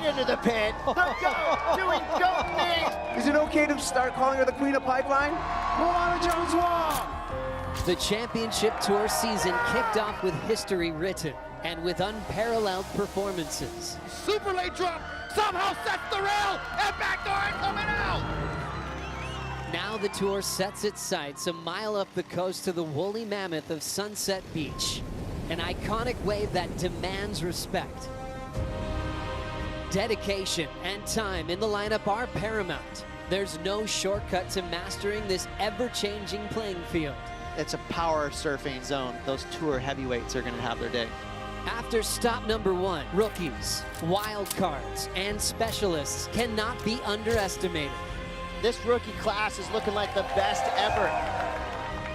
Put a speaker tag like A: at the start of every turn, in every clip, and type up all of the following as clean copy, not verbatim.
A: into the pit. The goat doing goat things.
B: Is it okay to start calling her the Queen of Pipeline?
C: Moana Jones-Wong.
D: The championship tour season kicked off with history written and with unparalleled performances.
A: Super late drop, somehow sets the rail, and backdoor and coming out.
D: Now the tour sets its sights a mile up the coast to the woolly mammoth of Sunset Beach, an iconic wave that demands respect. Dedication and time in the lineup are paramount. There's no shortcut to mastering this ever-changing playing field.
E: It's a power surfing zone. Those tour heavyweights are going to have their day.
D: After stop number 1, rookies, wild cards, and specialists cannot be underestimated.
A: This rookie class is looking like the best ever.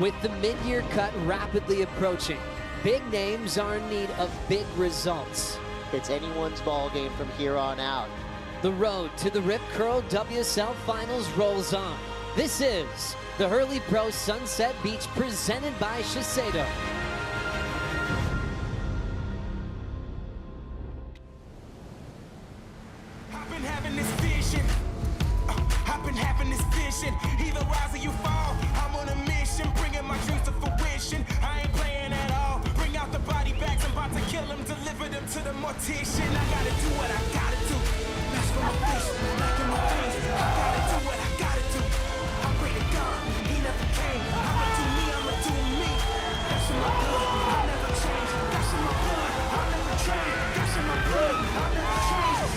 D: With the mid-year cut rapidly approaching, big names are in need of big results.
A: It's anyone's ball game from here on out.
D: The road to the Rip Curl WSL Finals rolls on. This is the Hurley Pro Sunset Beach presented by Shiseido.
F: I've been having this vision. I've been having this vision. Either rise or you fall. I'm on a mission, bringing my dreams to fruition. I ain't playing at all. Bring out the body bags. I'm about to kill them, deliver them to the mortician. I gotta do what I gotta do. That's for my face, back in my face. I gotta do what I gotta do. I pray to God, He never came. I'ma do me, I'ma do me. That's in my blood, I'll never change. That's in my blood, I'll never change. That's in my blood, I'll never change.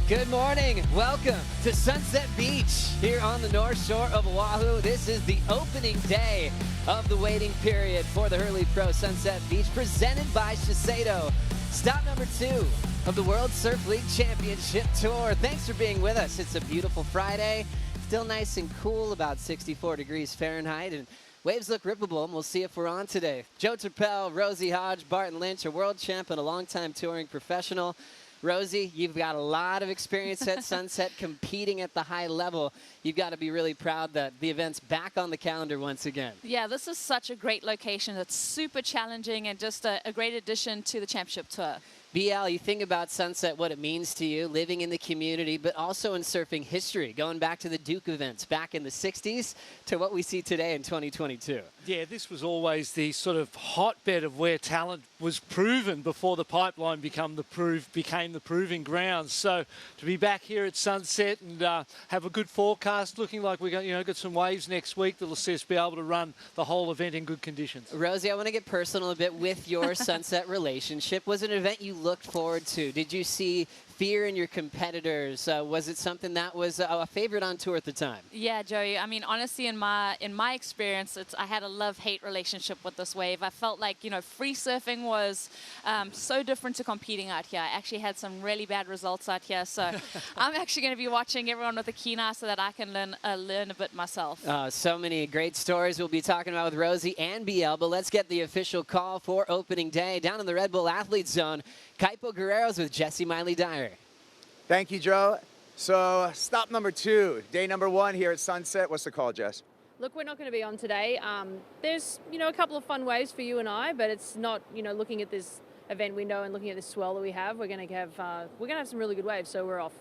D: Good morning. Welcome to Sunset Beach here on the North Shore of Oahu. This is the opening day of the waiting period for the Hurley Pro Sunset Beach presented by Shiseido. Stop number 2 of the World Surf League Championship Tour. Thanks for being with us. It's a beautiful Friday. Still nice and cool, about 64 degrees Fahrenheit, and waves look rippable, and we'll see if we're on today. Joe Turpel, Rosie Hodge, Barton Lynch, a world champ and a longtime touring professional. Rosie, you've got a lot of experience at Sunset competing at the high level. You've got to be really proud that the event's back on the calendar once again.
G: Yeah, this is such a great location. It's super challenging and just a great addition to the championship tour.
D: BL, you think about Sunset, what it means to you, living in the community, but also in surfing history, going back to the Duke events back in the 60s to what we see today in 2022.
H: Yeah, this was always the sort of hotbed of where talent was proven before the pipeline became the proving grounds. So to be back here at Sunset and have a good forecast, looking like we're going, got some waves next week that'll see us be able to run the whole event in good conditions.
D: Rosie, I want to get personal a bit with your Sunset relationship. Was it an event you looked forward to? Did you see fear in your competitors? Was it something that was a favorite on tour at the time?
G: Yeah, Joey. I mean, honestly, in my experience, I had a love-hate relationship with this wave. I felt like, free surfing was so different to competing out here. I actually had some really bad results out here, so I'm actually going to be watching everyone with a keen eye so that I can learn a bit myself.
D: So many great stories we'll be talking about with Rosie and BL, but let's get the official call for opening day. Down in the Red Bull Athlete Zone, Kaipo Guerrero's with Jesse Miley-Dyer.
B: Thank you, Joe. So stop number 2, day number 1 here at Sunset. What's the call, Jess?
I: Look, we're not going to be on today. There's, a couple of fun waves for you and I, but it's not, looking at this event window and looking at this swell that we have, we're going to have some really good waves, so we're off.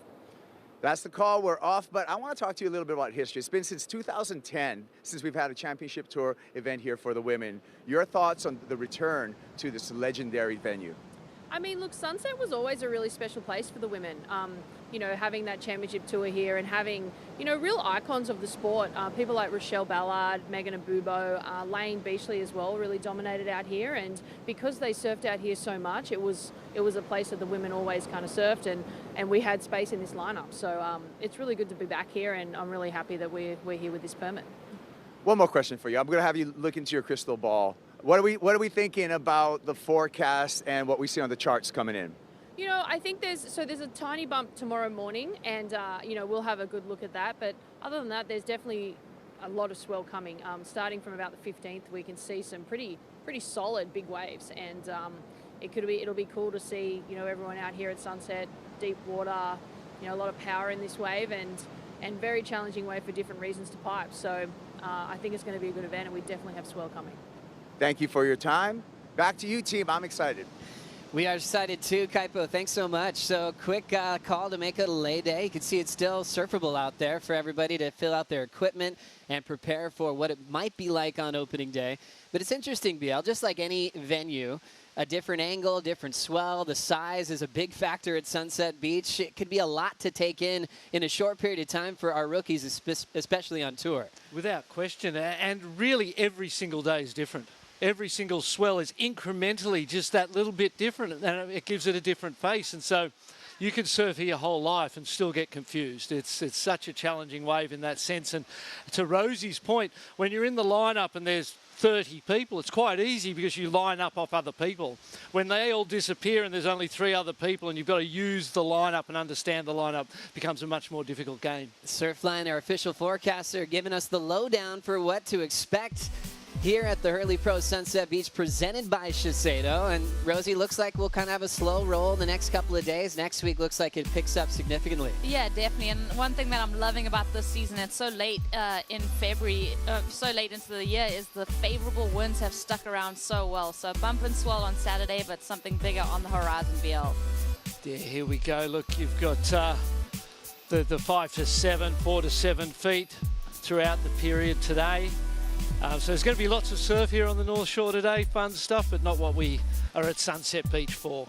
B: That's the call. We're off, but I want to talk to you a little bit about history. It's been since 2010 since we've had a championship tour event here for the women. Your thoughts on the return to this legendary venue?
I: I mean, look, Sunset was always a really special place for the women. Having that championship tour here and having, real icons of the sport. People like Rochelle Ballard, Megan Abubo, Lane Beachley as well really dominated out here. And because they surfed out here so much, it was a place that the women always kind of surfed, and we had space in this lineup. So it's really good to be back here, and I'm really happy that we're here with this permit. One more question for you. I'm going to have you look into your crystal ball. What are we thinking about the forecast and what we see on the charts coming in? I think there's a tiny bump tomorrow morning, and we'll have a good look at that. But other than that, there's definitely a lot of swell coming. Starting from about the 15th, we can see some pretty solid big waves, and it'll be cool to see everyone out here at Sunset, deep water, a lot of power in this wave, and very challenging wave for different reasons to pipe. So I think it's going to be a good event, and we definitely have swell coming. Thank you for your time.
B: Back to you, team. I'm excited.
D: We are excited too, Kaipo. Thanks so much. So quick call to make it a lay day. You can see it's still surfable out there for everybody to fill out their equipment and prepare for what it might be like on opening day. But it's interesting, BL, just like any venue, a different angle, different swell. The size is a big factor at Sunset Beach. It could be a lot to take in a short period of time for our rookies, especially on tour.
H: Without question. And really every single day is different. Every single swell is incrementally just that little bit different, and it gives it a different face. And so you can surf here your whole life and still get confused. It's such a challenging wave in that sense. And to Rosie's point, when you're in the lineup and there's 30 people, it's quite easy because you line up off other people. When they all disappear and there's only 3 other people and you've got to use the lineup and understand the lineup, it becomes a much more difficult game.
D: Surfline, our official forecaster, giving us the lowdown for what to expect here at the Hurley Pro Sunset Beach, presented by Shiseido. And Rosie, looks like we'll kind of have a slow roll the next couple of days. Next week looks like it picks up significantly.
G: Yeah, definitely. And one thing that I'm loving about this season, it's so late in February, so late into the year, is the favorable winds have stuck around so well. So bump and swell on Saturday, but something bigger on the horizon, BL.
H: Yeah, here we go. Look, you've got the 5 to 7, 4 to 7 feet throughout the period today. So there's going to be lots of surf here on the North Shore today, fun stuff, but not what we are at Sunset Beach for.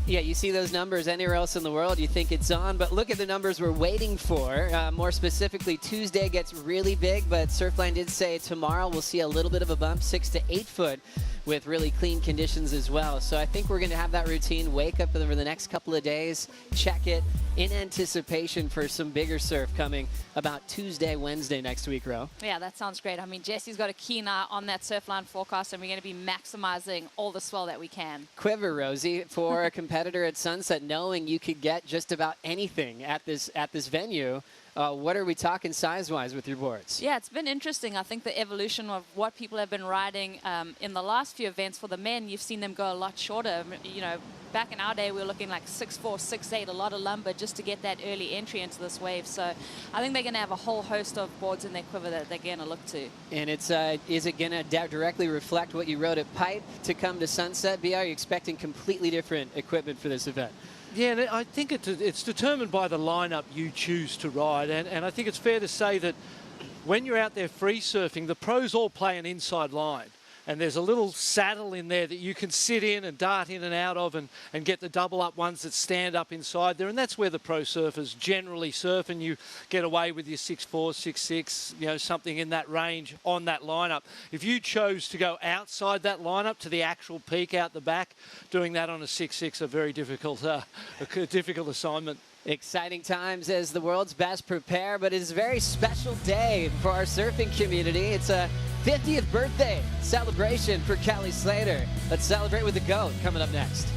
D: Yeah, you see those numbers anywhere else in the world, you think it's on, but look at the numbers we're waiting for. More specifically, Tuesday gets really big, but Surfline did say tomorrow we'll see a little bit of a bump, 6 to 8 foot, with really clean conditions as well. So I think we're going to have that routine, wake up over the next couple of days, check it in anticipation for some bigger surf coming about Tuesday, Wednesday next week, Ro.
G: Yeah, that sounds great. I mean, Jesse's got a keen eye on that Surfline forecast, and we're going to be maximizing all the swell that we can.
D: Quiver, Rosie, for a competitor at Sunset, knowing you could get just about anything at this venue. What are we talking size-wise with your boards?
G: Yeah, it's been interesting. I think the evolution of what people have been riding in the last few events for the men, you've seen them go a lot shorter. You know, back in our day, we were looking like 6'4", 6'8", a lot of lumber just to get that early entry into this wave. So I think they're going to have a whole host of boards in their quiver that they're going to look to. And it's is it going to directly reflect what you rode at Pipe to come to Sunset? B, are you expecting completely different equipment for this event?
H: Yeah, I think it's determined by the lineup you choose to ride. And I think it's fair to say that when you're out there free surfing, the pros all play an inside line. And there's a little saddle in there that you can sit in and dart in and out of and get the double up ones that stand up inside there. And that's where the pro surfers generally surf, and you get away with your 6'4", 6'6", you know, something in that range on that lineup. If you chose to go outside that lineup to the actual peak out the back, doing that on a 6'6", a very difficult assignment.
D: Exciting times as the world's best prepare, but it's a very special day for our surfing community. It's a 50th birthday celebration for Kelly Slater. Let's celebrate with the GOAT coming up next.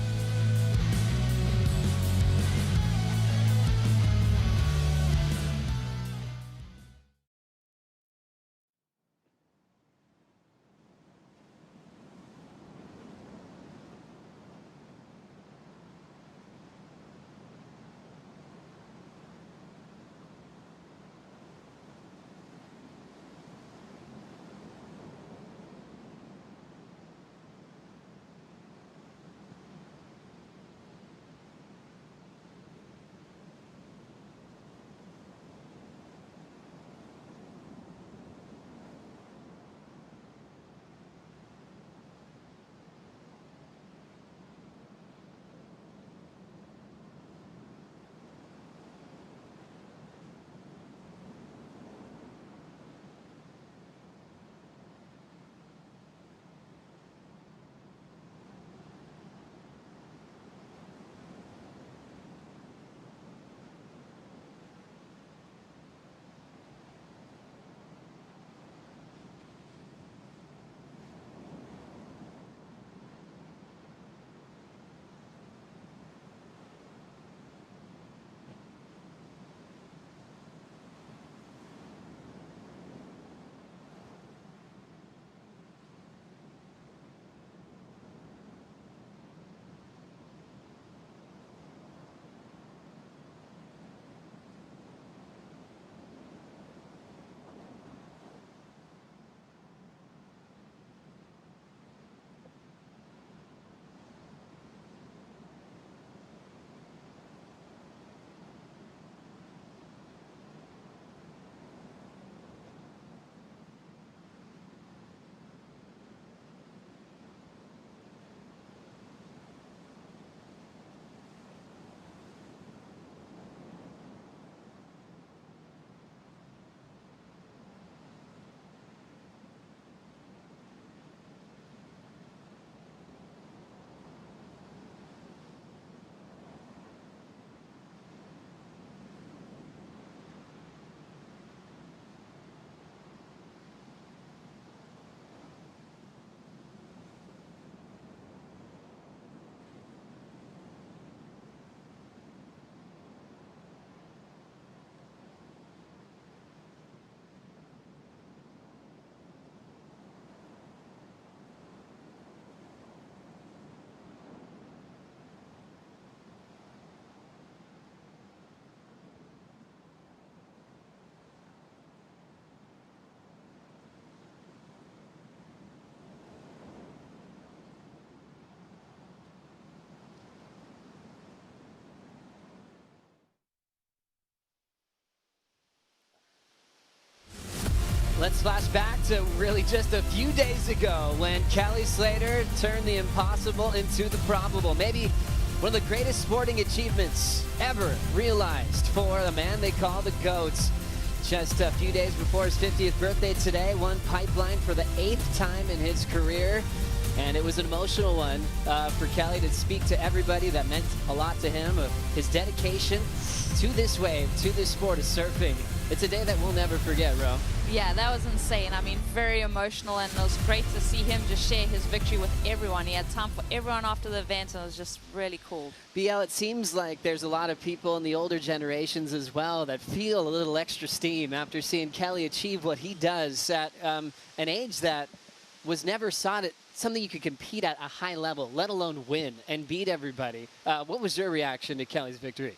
D: Let's flash back to really just a few days ago when Kelly Slater turned the impossible into the probable. Maybe one of the greatest sporting achievements ever realized for the man they call the GOAT. Just a few days before his 50th birthday today, won Pipeline for the 8th time in his career. And it was an emotional one for Kelly to speak to everybody that meant a lot to him, of his dedication to this wave, to this sport of surfing. It's a day that we'll never forget, Ro.
G: Yeah, that was insane. I mean, very emotional, and it was great to see him just share his victory with everyone. He had time for everyone after the event, and it was just really cool.
D: BL, it seems like there's a lot of people in the older generations as well that feel a little extra steam after seeing Kelly achieve what he does at an age that was never sought at something you could compete at a high level, let alone win and beat everybody. What was your reaction to Kelly's victory?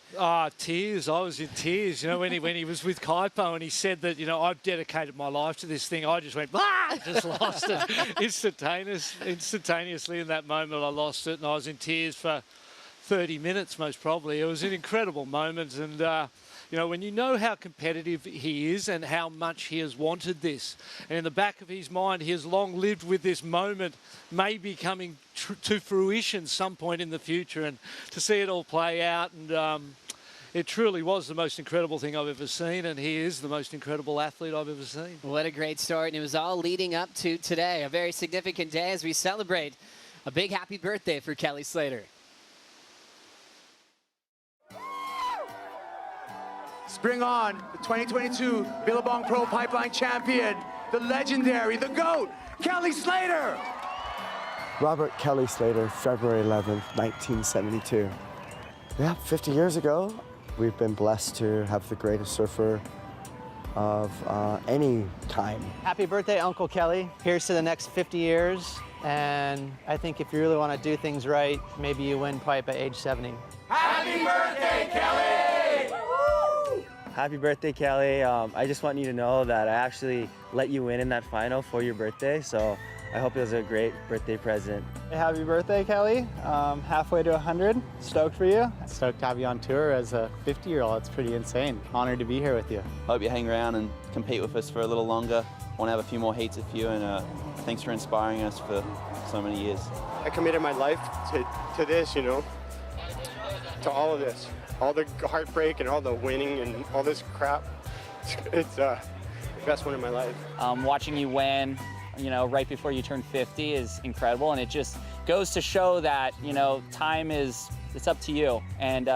H: Tears. I was in tears. You know, when he was with Kaipo and he said that, you know, I've dedicated my life to this thing, I just went, ah! Just lost it instantaneously in that moment. I lost it, and I was in tears for 30 minutes most probably. It was an incredible moment, and you know, when you know how competitive he is and how much he has wanted this, and in the back of his mind he has long lived with this moment maybe coming to fruition some point in the future, and to see it all play out, and it truly was the most incredible thing I've ever seen, and he is the most incredible athlete I've ever seen.
D: What a great start, and it was all leading up to today, a very significant day as we celebrate a big happy birthday for Kelly Slater.
B: Bring on the 2022 Billabong Pro Pipeline champion, the legendary, the GOAT, Kelly Slater.
J: Robert Kelly Slater, February 11th, 1972. Yeah, 50 years ago, we've been blessed to have the greatest surfer of any time.
E: Happy birthday, Uncle Kelly. Here's to the next 50 years. And I think if you really want to do things right, maybe you win pipe at age 70.
F: Happy birthday, Kelly!
J: Happy birthday, Kelly. I just want you to know that I actually let you win in that final for your birthday, so I hope it was a great birthday present.
E: Hey, happy birthday, Kelly. Halfway to 100. Stoked for you. Stoked to have you on tour as a 50-year-old. It's pretty insane. Honored to be here with you.
K: Hope you hang around and compete with us for a little longer. Want to have a few more heats with you, and thanks for inspiring us for so many years.
L: I committed my life to this, you know, to all of this. All the heartbreak and all the winning and all this crap. It's the best one in my life.
M: Watching you win, you know, right before you turn 50 is incredible, and it just goes to show that, you know, time is, it's up to you, and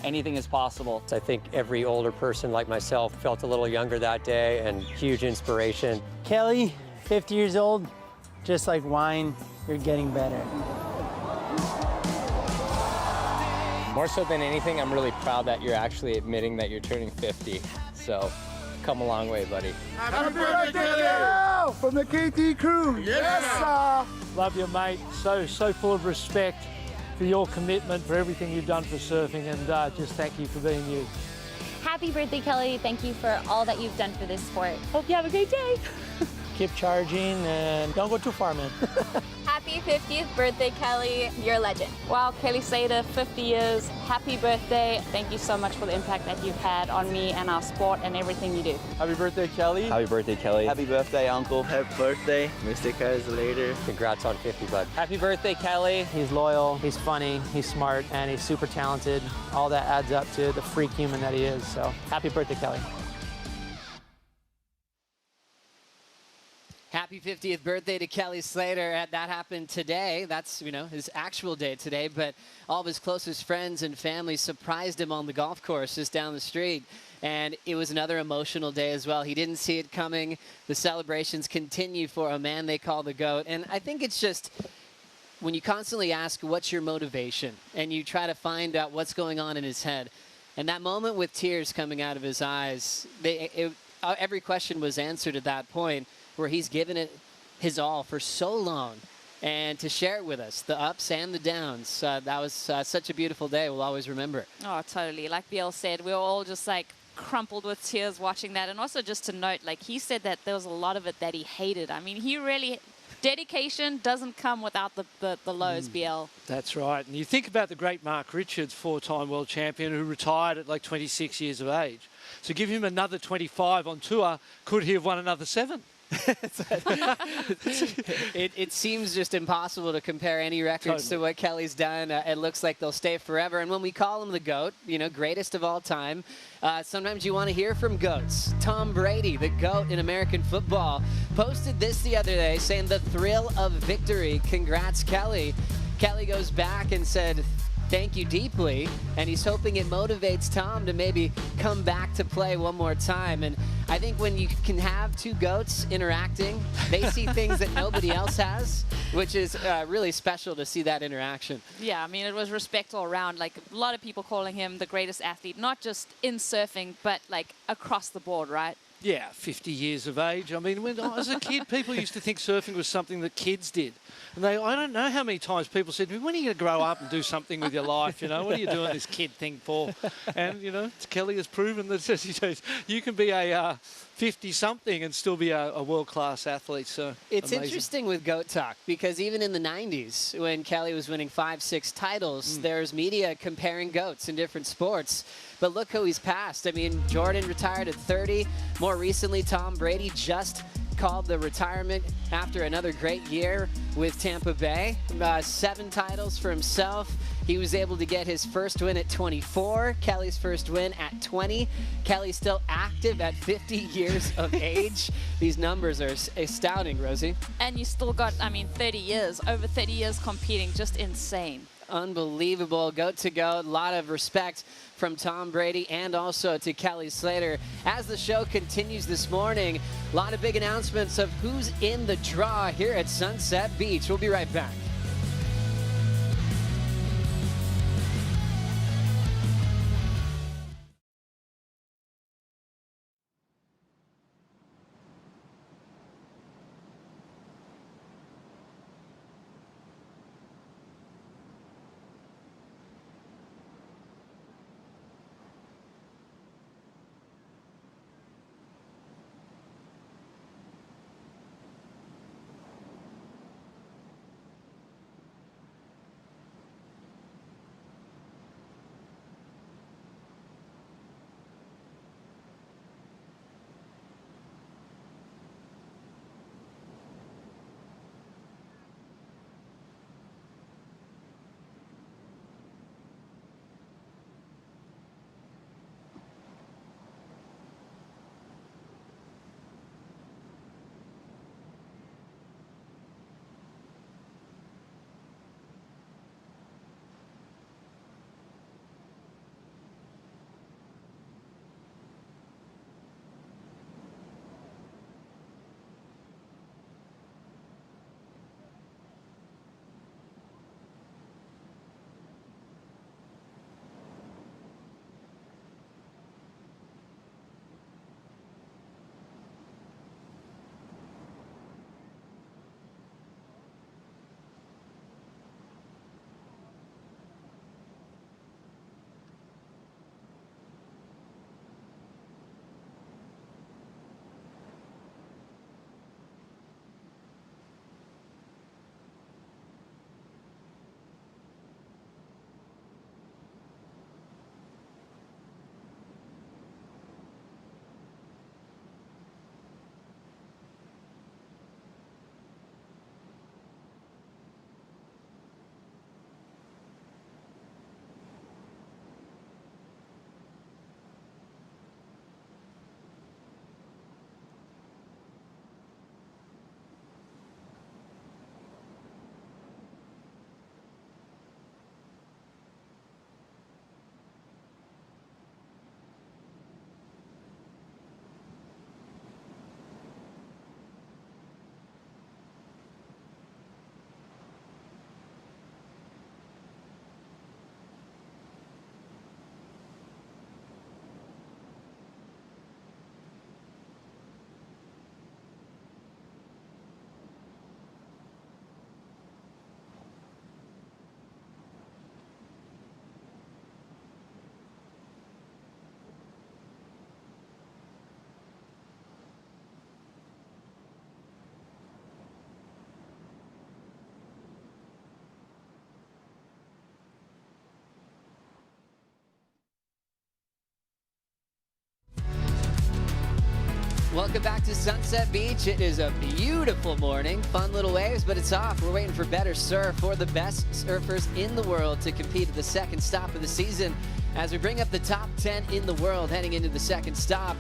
M: anything is possible.
N: I think every older person like myself felt a little younger that day, and huge inspiration.
E: Kelly, 50 years old, just like wine, you're getting better.
N: More so than anything, I'm really proud that you're actually admitting that you're turning 50. So, come a long way, buddy.
C: Happy birthday, Kelly! From the KT crew. Yes,
H: Love you, mate. So full of respect for your commitment, for everything you've done for surfing, and just thank you for being you.
O: Happy birthday, Kelly. Thank you for all that you've done for this sport. Hope you have a great day.
E: Keep charging and don't go too far, man.
O: Happy 50th birthday, Kelly. You're a legend.
G: Wow, Kelly Slater, 50 years. Happy birthday. Thank you so much for the impact that you've had on me and our sport and everything you do.
E: Happy birthday, Kelly.
K: Happy birthday, Kelly. Happy birthday, Uncle.
J: Happy birthday, Mr. Kelly Slater.
N: Congrats on 50, bud.
M: Happy birthday, Kelly.
E: He's loyal, he's funny, he's smart, and he's super talented. All that adds up to the freak human that he is. So, happy birthday, Kelly.
D: Happy 50th birthday to Kelly Slater. That happened today. That's, you know, his actual day today, but all of his closest friends and family surprised him on the golf course just down the street. And it was another emotional day as well. He didn't see it coming. The celebrations continue for a man they call the GOAT. And I think it's just, when you constantly ask, what's your motivation? And you try to find out what's going on in his head. And that moment with tears coming out of his eyes, every question was answered at that point, where he's given it his all for so long, and to share it with us, the ups and the downs. That was such a beautiful day. We'll always remember it.
G: Oh, totally. Like Biel said, we were all just like crumpled with tears watching that. And also just to note, like he said that there was a lot of it that he hated. I mean, he really, dedication doesn't come without the lows, Biel.
H: That's right. And you think about the great Mark Richards, 4-time world champion, who retired at like 26 years of age. So give him another 25 on tour, could he have won another 7?
D: It seems just impossible to compare any records to what Kelly's done. It looks like they'll stay forever. And when we call him the GOAT, you know, greatest of all time, sometimes you want to hear from GOATs. Tom Brady, the GOAT in American football, posted this the other day saying the thrill of victory. Congrats, Kelly. Kelly goes back and said, thank you deeply, and he's hoping it motivates Tom to maybe come back to play one more time. And I think when you can have two GOATs interacting, they see things that nobody else has, which is really special to see that interaction.
G: Yeah, I mean, it was respect all around. Like, a lot of people calling him the greatest athlete, not just in surfing, but like across the board, right?
H: Yeah, 50 years of age. I mean, when I was a kid, people used to think surfing was something that kids did. And I don't know how many times people said to me, when are you going to grow up and do something with your life? You know, what are you doing this kid thing for? And, you know, Kelly has proven that you can be a 50-something and still be a world-class athlete. So
D: it's
H: amazing.
D: Interesting with GOAT talk, because even in the 90s, when Kelly was winning 5-6 titles, there's media comparing GOATs in different sports. But look who he's passed. I mean, Jordan retired at 30. More recently, Tom Brady just called the retirement after another great year with Tampa Bay. 7 titles for himself. He was able to get his first win at 24. Kelly's first win at 20. Kelly's still active at 50 years of age. These numbers are astounding, Rosie.
G: And you still got, I mean, 30 years, over 30 years competing, just insane.
D: Unbelievable. GOAT to GOAT. A lot of respect from Tom Brady and also to Kelly Slater. As the show continues this morning, a lot of big announcements of who's in the draw here at Sunset Beach. We'll be right back. Welcome back to Sunset Beach. It is a beautiful morning. Fun little waves, but it's off. We're waiting for better surf for the best surfers in the world to compete at the second stop of the season as we bring up the top 10 in the world heading into the second stop.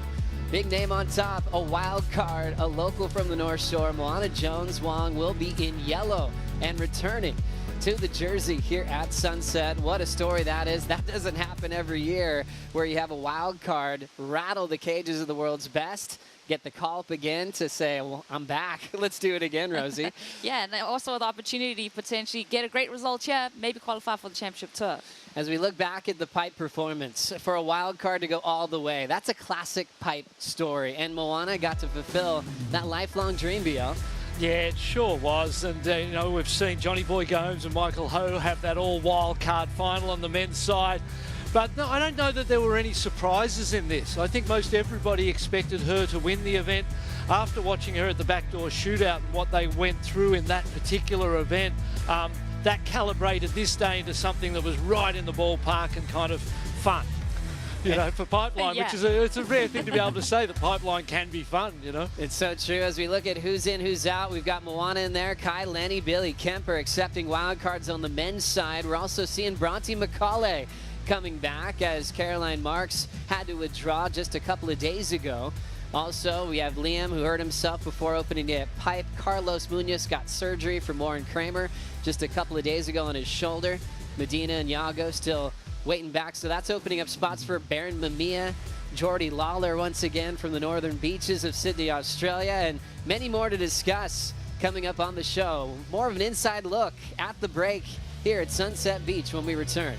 D: Big name on top, a wild card, a local from the North Shore. Moana Jones-Wong will be in yellow and returning to the jersey here at Sunset. What a story that is. That doesn't happen every year where you have a wild card rattle the cages of the world's best, get the call up again to say, well, I'm back. Let's do it again, Rosie.
G: Yeah, and also the opportunity to potentially get a great result here, maybe qualify for the championship tour.
D: As we look back at the Pipe performance, for a wild card to go all the way, that's a classic Pipe story. And Moana got to fulfill that lifelong dream, BL.
H: Yeah, it sure was. And, you know, we've seen Johnny Boy Gomes and Michael Ho have that all wild card final on the men's side. But no, I don't know that there were any surprises in this. I think most everybody expected her to win the event. After watching her at the backdoor shootout and what they went through in that particular event, that calibrated this day into something that was right in the ballpark and kind of fun. You know, for Pipeline,
G: Yeah.
H: which is it's a rare thing to be able to say that Pipeline can be fun, you know.
D: It's so true. As we look at who's in, who's out, we've got Moana in there, Kai Lenny, Billy Kemper accepting wild cards on the men's side. We're also seeing Bronte McCauley coming back as Caroline Marks had to withdraw just a couple of days ago. Also, we have Liam, who hurt himself before opening the pipe. Carlos Munoz got surgery for Warren Kramer just a couple of days ago on his shoulder. Medina and Yago still waiting back, so that's opening up spots for Baron Mamiya, Jordy Lawler once again from the northern beaches of Sydney, Australia, and many more to discuss coming up on the show. More of an inside look at the break here at Sunset Beach when we return.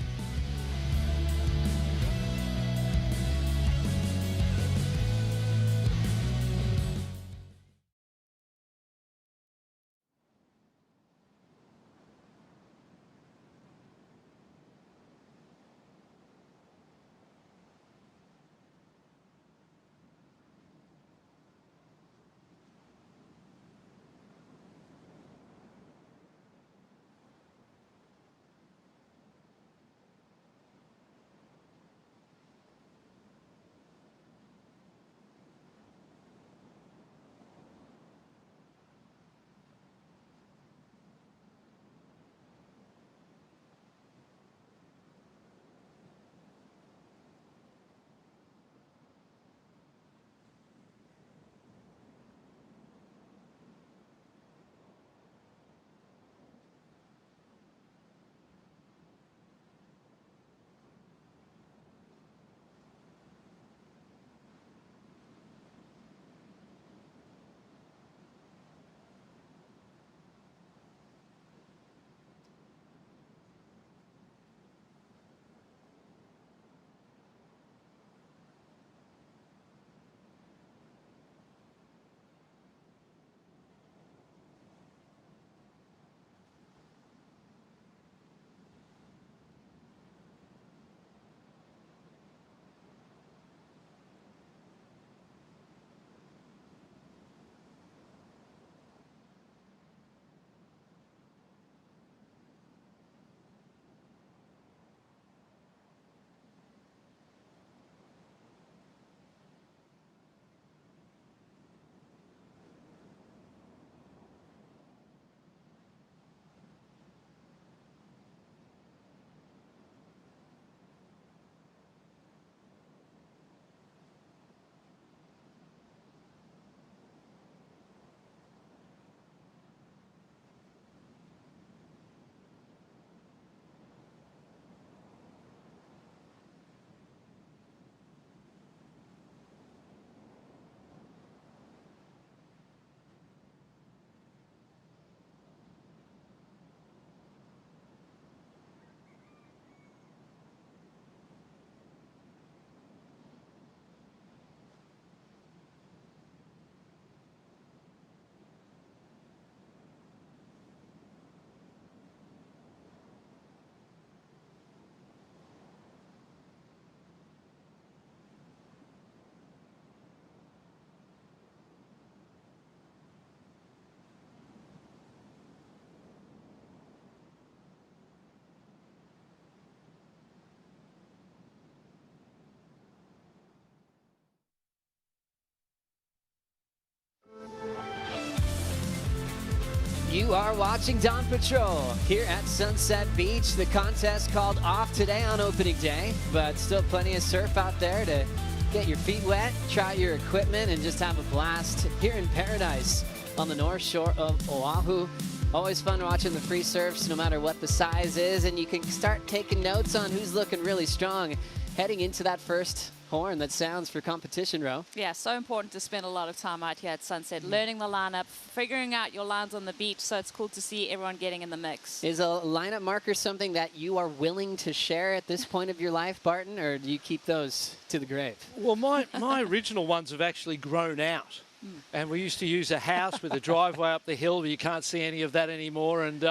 D: You are watching Dawn Patrol here at Sunset Beach. The contest called off today on opening day, but still plenty of surf out there to get your feet wet, try your equipment, and just have a blast here in paradise on the north shore of Oahu. Always fun watching the free surfs, no matter what the size is, and you can start taking notes on who's looking really strong heading into that first horn that sounds for competition, Ro.
G: Yeah, so important to spend a lot of time out here at Sunset, learning the lineup, figuring out your lines on the beach, so it's cool to see everyone getting in the mix.
D: Is a lineup marker something that you are willing to share at this point of your life, Barton, or do you keep those to the grave?
H: Well, my original ones have actually grown out. And we used to use a house with a driveway up the hill, but you can't see any of that anymore. And,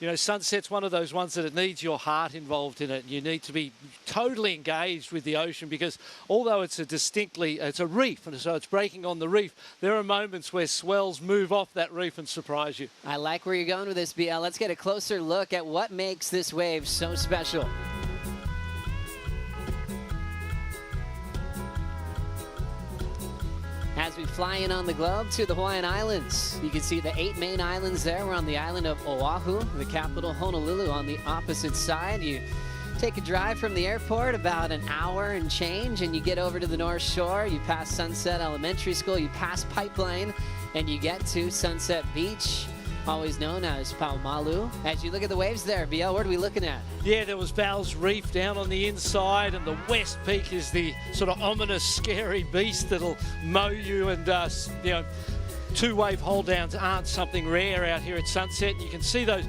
H: you know, Sunset's one of those ones that it needs your heart involved in it. You need to be totally engaged with the ocean because although it's a reef, and so it's breaking on the reef, there are moments where swells move off that reef and surprise you.
D: I like where you're going with this, BL. Let's get a closer look at what makes this wave so special. As we fly in on the globe to the Hawaiian Islands, you can see the 8 main islands there. We're on the island of Oahu, the capital Honolulu on the opposite side. You take a drive from the airport about an hour and change, and you get over to the North Shore. You pass Sunset Elementary School, you pass Pipeline, and you get to Sunset Beach, always known as Paumalu. As you look at the waves there, BL, what are we looking at?
H: Yeah, there was Bowles Reef down on the inside, and the West Peak is the sort of ominous, scary beast that'll mow you. And, you know, two-wave hold-downs aren't something rare out here at Sunset. You can see those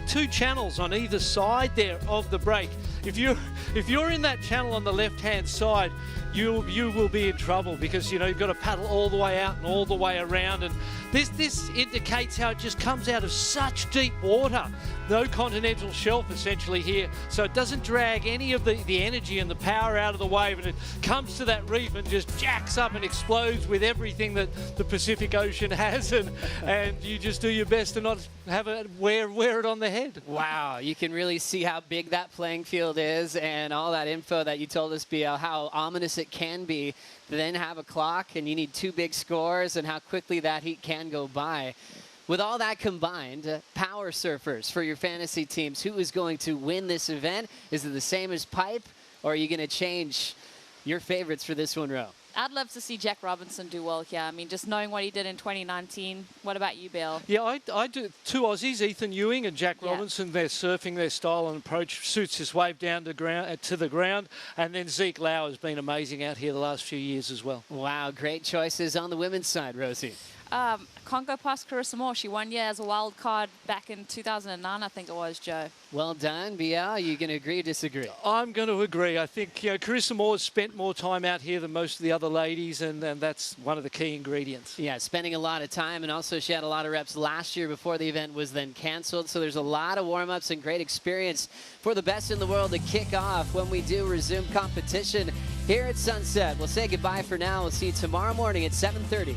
H: 2 channels on either side there of the break. If you're in that channel on the left-hand side, you will be in trouble because, you know, you've got to paddle all the way out and all the way around. And this indicates how it just comes out of such deep water. No continental shelf essentially here, so it doesn't drag any of the energy and the power out of the wave, and it comes to that reef and just jacks up and explodes with everything that the Pacific Ocean has, and you just do your best to not have it wear it on the head.
D: Wow, you can really see how big that playing field is, and all that info that you told us, BL, how ominous it can be to then have a clock and you need 2 big scores and how quickly that heat can go by. With all that combined, power surfers for your fantasy teams, who is going to win this event? Is it the same as Pipe, or are you going to change your favorites for this one, Ro?
G: I'd love to see Jack Robinson do well here. I mean, just knowing what he did in 2019. What about you, Bill?
H: Yeah, I do. 2 Aussies, Ethan Ewing and Jack Robinson. They're surfing, their style and approach suits this wave down to the ground. And then Zeke Lau has been amazing out here the last few years as well.
D: Wow, great choices on the women's side, Rosie.
G: Can't go past Carissa Moore. She won as a wild card back in 2009, I think it was, Joe.
D: Well done, BL. Are you going to agree or disagree?
H: I'm going to agree. I think, you know, Carissa Moore spent more time out here than most of the other ladies, and that's one of the key ingredients.
D: Yeah, spending a lot of time, and also she had a lot of reps last year before the event was then canceled, so there's a lot of warm-ups and great experience for the best in the world to kick off when we do resume competition here at Sunset. We'll say goodbye for now. We'll see you tomorrow morning at 7:30.